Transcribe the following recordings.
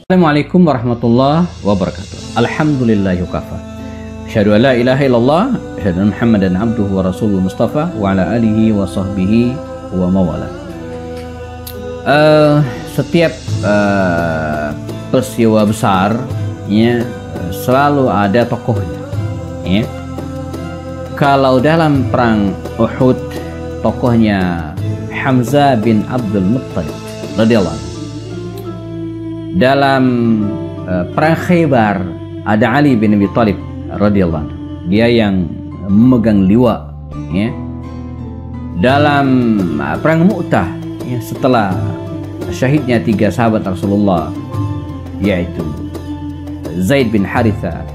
Assalamualaikum warahmatullahi wabarakatuh. Alhamdulillahi kafa. Asyhadu an la ilaha illallah, asyhadu anna Muhammadan abduhu wa rasuluhu mustafa wa ala alihi wa sahbihi wa mawala. Setiap peristiwa besar ya, selalu ada tokohnya ya. Kalau dalam perang Uhud tokohnya Hamzah bin Abdul Muttalib radhiyallahu anhu. Dalam perang Khaybar ada Ali bin Abi Thalib radhiyallahu anhu. Dia yang memegang liwa ya. Dalam perang Mu'tah ya, setelah syahidnya 3 sahabat Rasulullah yaitu Zaid bin Haritha,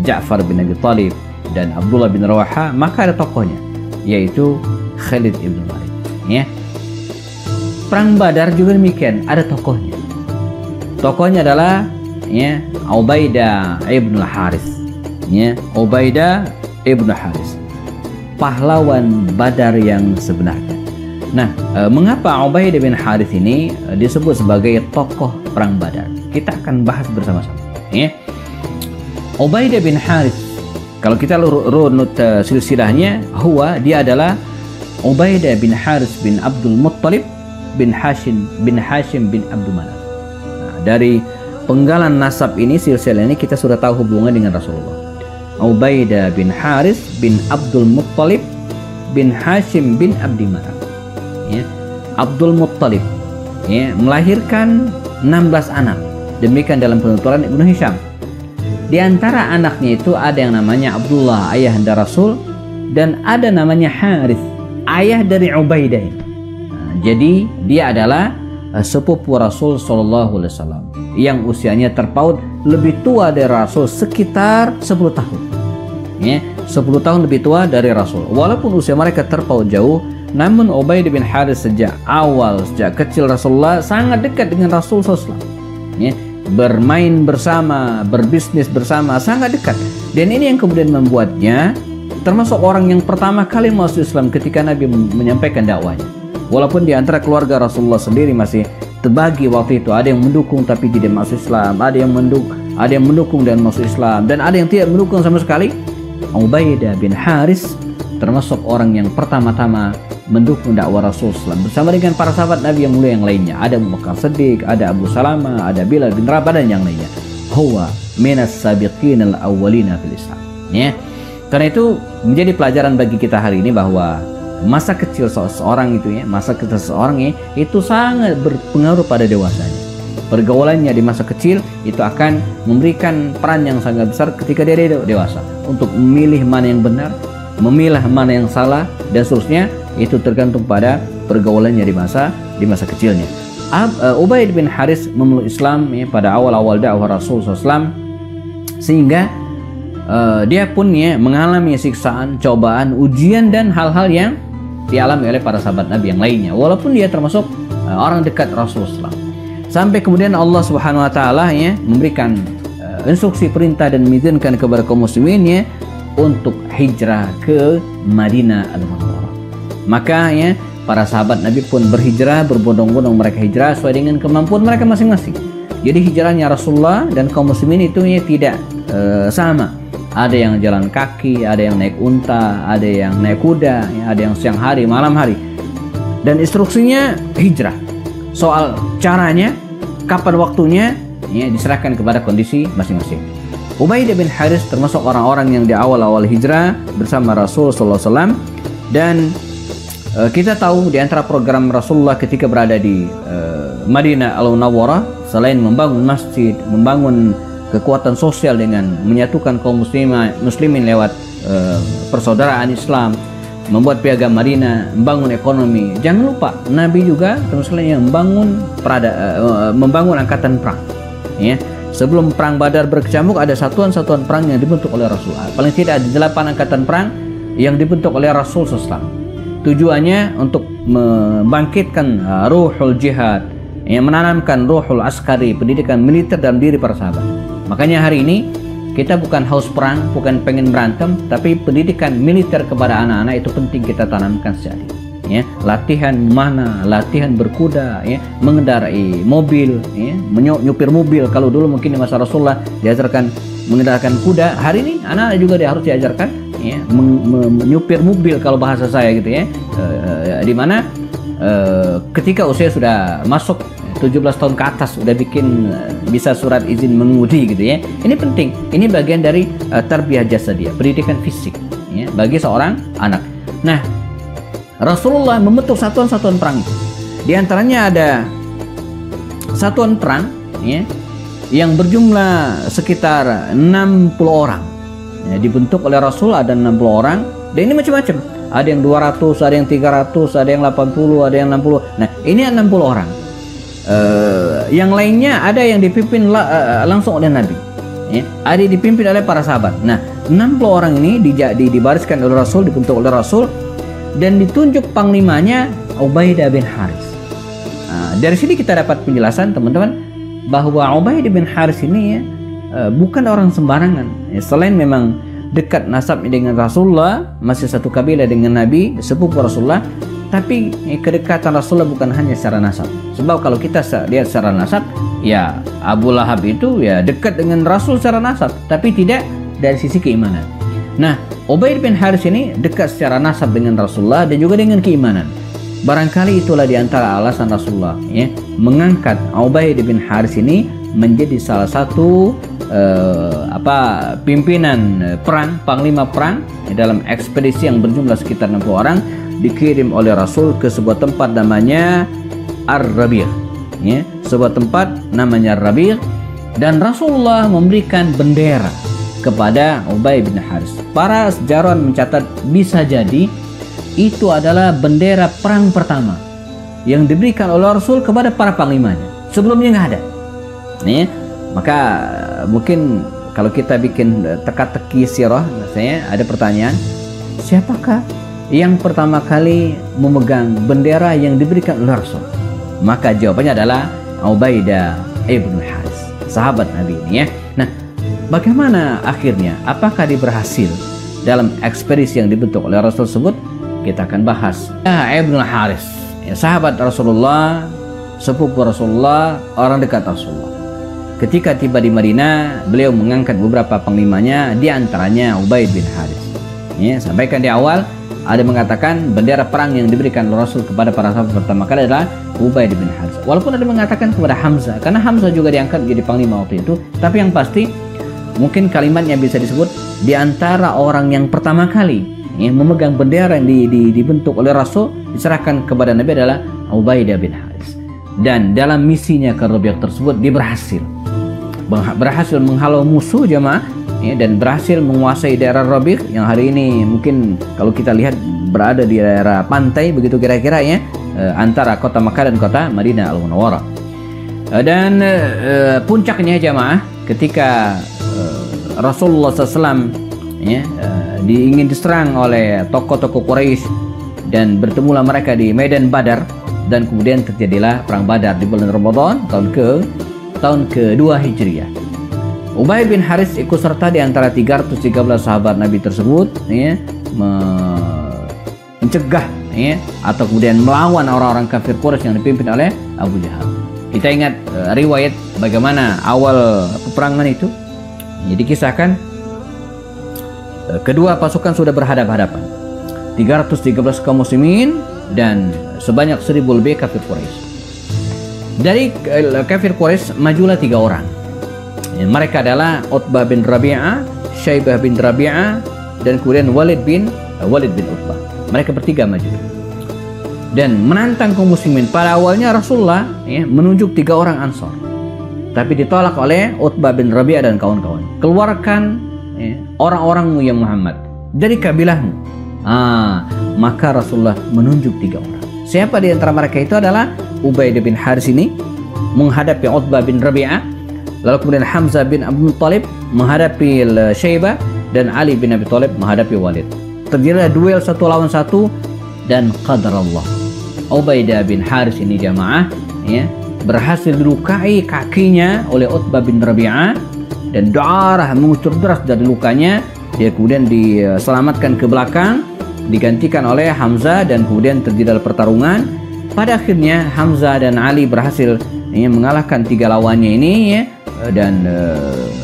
Ja'far bin Abi Thalib dan Abdullah bin Rawaha, maka ada tokohnya yaitu Khalid ibn Walid ya. Perang Badar juga demikian, ada tokohnya. Tokohnya adalah ya Ubaidah ibn Harith ya, Ubaidah ibn Harith, pahlawan Badar yang sebenarnya. Nah, mengapa Ubaidah bin Harith ini disebut sebagai tokoh perang Badar? Kita akan bahas bersama-sama ya. Ubaidah bin Harith, kalau kita runut silsilahnya, dia adalah Ubaidah bin Harith bin Abdul Muttalib bin Hashim bin Abdul Manaf. Dari penggalan nasab ini, silsilah ini, kita sudah tahu hubungan dengan Rasulullah. Ubaidah bin Haris bin Abdul Muttalib bin Hashim bin Abdi Manaf ya. Abdul Muttalib ya, melahirkan 16 anak. Demikian dalam penuturan Ibnu Hisham. Di antara anaknya itu ada yang namanya Abdullah, ayahanda Rasul, dan ada namanya Harith, ayah dari Ubaidah. Nah, jadi dia adalah sepupu Rasul Shallallahu Alaihi Wasallam yang usianya terpaut lebih tua dari Rasul sekitar 10 tahun ya, 10 tahun lebih tua dari Rasul. Walaupun usia mereka terpaut jauh, namun Ubaidah bin Harith sejak kecil Rasulullah sangat dekat dengan Rasul SAW ya, bermain bersama, berbisnis bersama, sangat dekat. Dan ini yang kemudian membuatnya termasuk orang yang pertama kali masuk Islam ketika Nabi menyampaikan dakwahnya. Walaupun di antara keluarga Rasulullah sendiri masih terbagi waktu itu, ada yang mendukung tapi tidak masuk Islam, ada yang mendukung dan masuk Islam, dan ada yang tidak mendukung sama sekali. Ubaidah bin Haris termasuk orang yang pertama-tama mendukung dakwah Rasulullah bersama dengan para sahabat Nabi yang mulia yang lainnya. Ada Abu Bakar Siddiq, ada Abu Salamah, ada Bilal bin Rabah dan yang lainnya. Huwa minas sabiqin al-awwalina fil Islam ya. Karena itu menjadi pelajaran bagi kita hari ini bahwa masa kecil seseorang itu ya, masa kecil seseorang itu sangat berpengaruh pada dewasanya. Pergaulannya di masa kecil itu akan memberikan peran yang sangat besar ketika dia dewasa untuk memilih mana yang benar, memilah mana yang salah, dan seterusnya. Itu tergantung pada pergaulannya di masa kecilnya. Ubaidah bin Haris memeluk Islam ya, pada awal-awal dakwah Rasul SAW, sehingga dia pun ya mengalami siksaan, cobaan, ujian, dan hal-hal yang dialami oleh para sahabat Nabi yang lainnya, walaupun dia termasuk orang dekat Rasulullah. Sampai kemudian Allah Subhanahu wa taala ya memberikan instruksi, perintah, dan mengizinkan kepada kaum muslimin ya untuk hijrah ke Madinah Al-Munawwarah. Maka ya para sahabat Nabi pun berhijrah, berbondong-bondong mereka hijrah sesuai dengan kemampuan mereka masing-masing. Jadi hijrahnya Rasulullah dan kaum muslimin itu ya tidak sama. Ada yang jalan kaki, ada yang naik unta, ada yang naik kuda, ya, ada yang siang hari, malam hari. Dan instruksinya hijrah. Soal caranya, kapan waktunya, ya, diserahkan kepada kondisi masing-masing. Ubaidah bin Haris termasuk orang-orang yang di awal-awal hijrah bersama Rasul SAW. Dan kita tahu di antara program Rasulullah ketika berada di Madinah Al-Munawwarah, selain membangun masjid, membangun kekuatan sosial dengan menyatukan kaum muslimin lewat persaudaraan Islam, membuat piagam Madinah, membangun ekonomi. Jangan lupa Nabi juga termasuk yang membangun angkatan perang. Ya, sebelum perang Badar berkecamuk ada satuan-satuan perang yang dibentuk oleh Rasulullah. Paling tidak ada 8 angkatan perang yang dibentuk oleh Rasul SAW. Tujuannya untuk membangkitkan ruhul jihad, yang menanamkan ruhul askari, pendidikan militer dalam diri para sahabat. Makanya hari ini kita bukan haus perang, bukan pengen berantem, tapi pendidikan militer kepada anak-anak itu penting kita tanamkan sejak dini. ya, latihan mana, latihan berkuda, ya, mengendarai mobil, ya, menyupir mobil. Kalau dulu mungkin di masa Rasulullah diajarkan mengendarkan kuda, hari ini anak juga dia harus diajarkan, ya, menyupir mobil kalau bahasa saya gitu ya. Di mana ketika usia sudah masuk 17 tahun ke atas udah bikin bisa surat izin mengemudi gitu ya. Ini penting. Ini bagian dari tarbiyah jasadiyah, pendidikan fisik, ya, bagi seorang anak. Nah, Rasulullah membentuk satuan-satuan perang itu. Di antaranya ada satuan perang, ya, yang berjumlah sekitar 60 orang. Ya, dibentuk oleh Rasul ada 60 orang. Dan ini macam-macam. Ada yang 200, ada yang 300, ada yang 80, ada yang 60. Nah, ini 60 orang. Yang lainnya ada yang dipimpin langsung oleh Nabi, ya, ada yang dipimpin oleh para sahabat. Nah, 60 orang ini dibariskan oleh Rasul, dibentuk oleh Rasul, dan ditunjuk panglimanya Ubaidah bin Haris. Dari sini kita dapat penjelasan teman-teman bahwa Ubaidah bin Haris ini, ya, bukan orang sembarangan, ya, selain memang dekat nasabnya dengan Rasulullah, masih satu kabilah dengan Nabi, sepupu Rasulullah, tapi kedekatan Rasulullah bukan hanya secara nasab. Sebab kalau kita lihat secara nasab, ya Abu Lahab itu ya dekat dengan Rasul secara nasab, tapi tidak dari sisi keimanan. Nah, Ubaidah bin Haris ini dekat secara nasab dengan Rasulullah dan juga dengan keimanan. Barangkali itulah diantara alasan Rasulullah, ya, mengangkat Ubaidah bin Haris ini menjadi salah satu pimpinan perang, panglima perang, ya, dalam ekspedisi yang berjumlah sekitar 60 orang, dikirim oleh Rasul ke sebuah tempat namanya Ar-Rabi', ya, sebuah tempat namanya Rabi', dan Rasulullah memberikan bendera kepada Ubaidah bin Haris. Para sejarawan mencatat bisa jadi itu adalah bendera perang pertama yang diberikan oleh Rasul kepada para panglimanya. Sebelumnya nggak ada. Nih, maka mungkin kalau kita bikin teka-teki sirah, misalnya ada pertanyaan, siapakah yang pertama kali memegang bendera yang diberikan oleh Rasul? Maka jawabannya adalah Ubaidah ibn Haris, sahabat Nabi ini, ya. Nah, bagaimana akhirnya? Apakah dia berhasil dalam ekspedisi yang dibentuk oleh Rasul tersebut? Kita akan bahas. Ibn Haris, ya, sahabat Rasulullah, sepupu Rasulullah, orang dekat Rasulullah. Ketika tiba di Madinah, beliau mengangkat beberapa panglimanya, di antaranya Ubaidah bin Haris. Ya, sampaikan di awal, ada mengatakan bendera perang yang diberikan oleh Rasul kepada para sahabat pertama kali adalah Ubaidah bin Haris. Walaupun ada mengatakan kepada Hamzah, karena Hamzah juga diangkat menjadi panglima waktu itu. Tapi yang pasti, mungkin kalimatnya bisa disebut di antara orang yang pertama kali, ya, memegang bendera yang dibentuk oleh Rasul, diserahkan kepada Nabi adalah Ubaidah bin Haris. Dan dalam misinya ke Rabi' tersebut dia berhasil menghalau musuh jamaah, ya, dan berhasil menguasai daerah Rabi' yang hari ini mungkin kalau kita lihat berada di daerah pantai begitu kira-kira, ya, antara kota Makkah dan kota Madinah Al-Munawwarah. Dan puncaknya jamaah ketika Rasulullah SAW, ya, ingin diserang oleh tokoh-tokoh Quraisy dan bertemulah mereka di Medan Badar, dan kemudian terjadilah perang Badar di bulan Ramadan tahun ke-2 Hijriah. Ubaidah bin Haris ikut serta di antara 313 sahabat Nabi tersebut, ya, mencegah, ya, atau kemudian melawan orang-orang kafir Quraisy yang dipimpin oleh Abu Jahal. Kita ingat riwayat bagaimana awal peperangan itu. Jadi kisahkan kedua pasukan sudah berhadapan-hadapan, 313 kaum muslimin dan sebanyak 1000 lebih kafir Quraisy. Dari kafir Quraisy majulah 3 orang. Mereka adalah Utbah bin Rabi'ah, Syaibah bin Rabi'ah, dan kemudian Walid bin Utbah. Mereka bertiga maju dan menantang kaum muslimin. Pada awalnya Rasulullah, ya, menunjuk 3 orang Ansor, tapi ditolak oleh Utbah bin Rabi'ah dan kawan-kawan. Keluarkan, ya, orang-orangmu ya Muhammad dari kabilahmu. Maka Rasulullah menunjuk 3 orang. Siapa di antara mereka itu adalah Ubaidah bin Haris ini menghadapi Utbah bin Rabi'ah, lalu kemudian Hamzah bin Abdul Thalib menghadapi Syaibah, dan Ali bin Abi Thalib menghadapi Walid. Terjadilah duel 1 lawan 1, dan qadarullah Ubaidah bin Haris ini jamaah, ya, berhasil dilukai kakinya oleh Utbah bin Rabi'ah, dan darah mengucur deras dari lukanya. Dia kemudian diselamatkan ke belakang, digantikan oleh Hamzah dan kemudian terjadi pertarungan. Pada akhirnya Hamzah dan Ali berhasil mengalahkan 3 lawannya ini ya, dan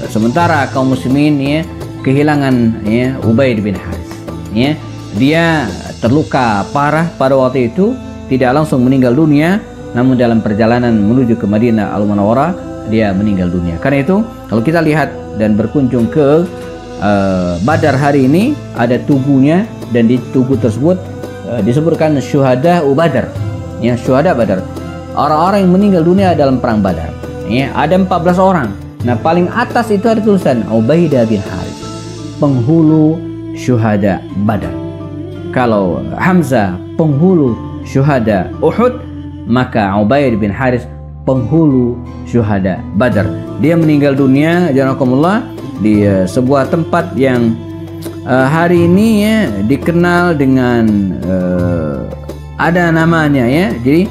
sementara kaum muslimin ya kehilangan ya Ubaid bin Haris ya. Dia terluka parah pada waktu itu, tidak langsung meninggal dunia, namun dalam perjalanan menuju ke Madinah Al-Munawwarah dia meninggal dunia. Karena itu kalau kita lihat dan berkunjung ke Badar hari ini, ada tugunya, dan di tugu tersebut disebutkan syuhada Badar ya, syuhada Badar, orang-orang yang meninggal dunia dalam perang Badar ya, ada 14 orang. Nah paling atas itu ada tulisan Ubaidah bin Haris, penghulu syuhada Badar. Kalau Hamzah penghulu syuhada Uhud, maka Ubaidah bin Haris penghulu syuhada Badar. Dia meninggal dunia janakumullah di sebuah tempat yang hari ini ya dikenal dengan ada namanya ya. Jadi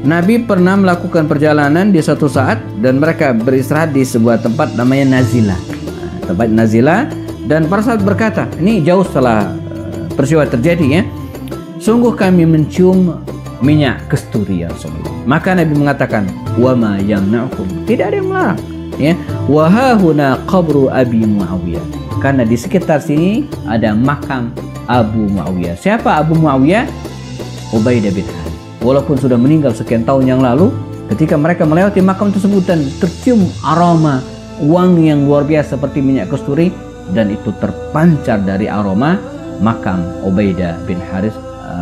Nabi pernah melakukan perjalanan di suatu saat dan mereka beristirahat di sebuah tempat namanya Nazilah, tempat Nazilah, dan para sahabat berkata, ini jauh setelah peristiwa terjadi ya, sungguh kami mencium minyak kasturi ya Rasulullah. Maka Nabi mengatakan, wa ma yamna'ukum, tidak ada yang melarang ya, wa hahuna qabru Abi Muawiyah, karena di sekitar sini ada makam Abu Muawiyah. Siapa Abu Muawiyah? Ubaidah bin Haris. Walaupun sudah meninggal sekian tahun yang lalu, ketika mereka melewati makam tersebut dan tercium aroma wangi yang luar biasa seperti minyak kasturi, dan itu terpancar dari aroma makam Ubaidah bin Haris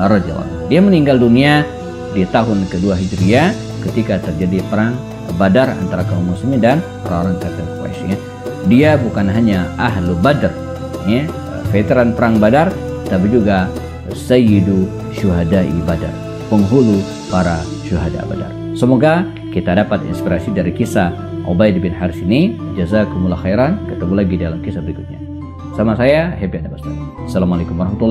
radhiyallahu anhu. Dia meninggal dunia di tahun kedua Hijriah ketika terjadi perang Badar antara kaum muslimin dan orang-orang kafir Quraisy ya. Dia bukan hanya ahlu Badr ya, veteran perang Badar, tapi juga sayyidu syuhada'i Badar, penghulu para syuhada Badar. Semoga kita dapat inspirasi dari kisah Ubaidah bin Haris ini. Jazakumullah khairan. Ketemu lagi dalam kisah berikutnya. Sama saya Happy Anda Bastari. Assalamualaikum warahmatullahi wabarakatuh.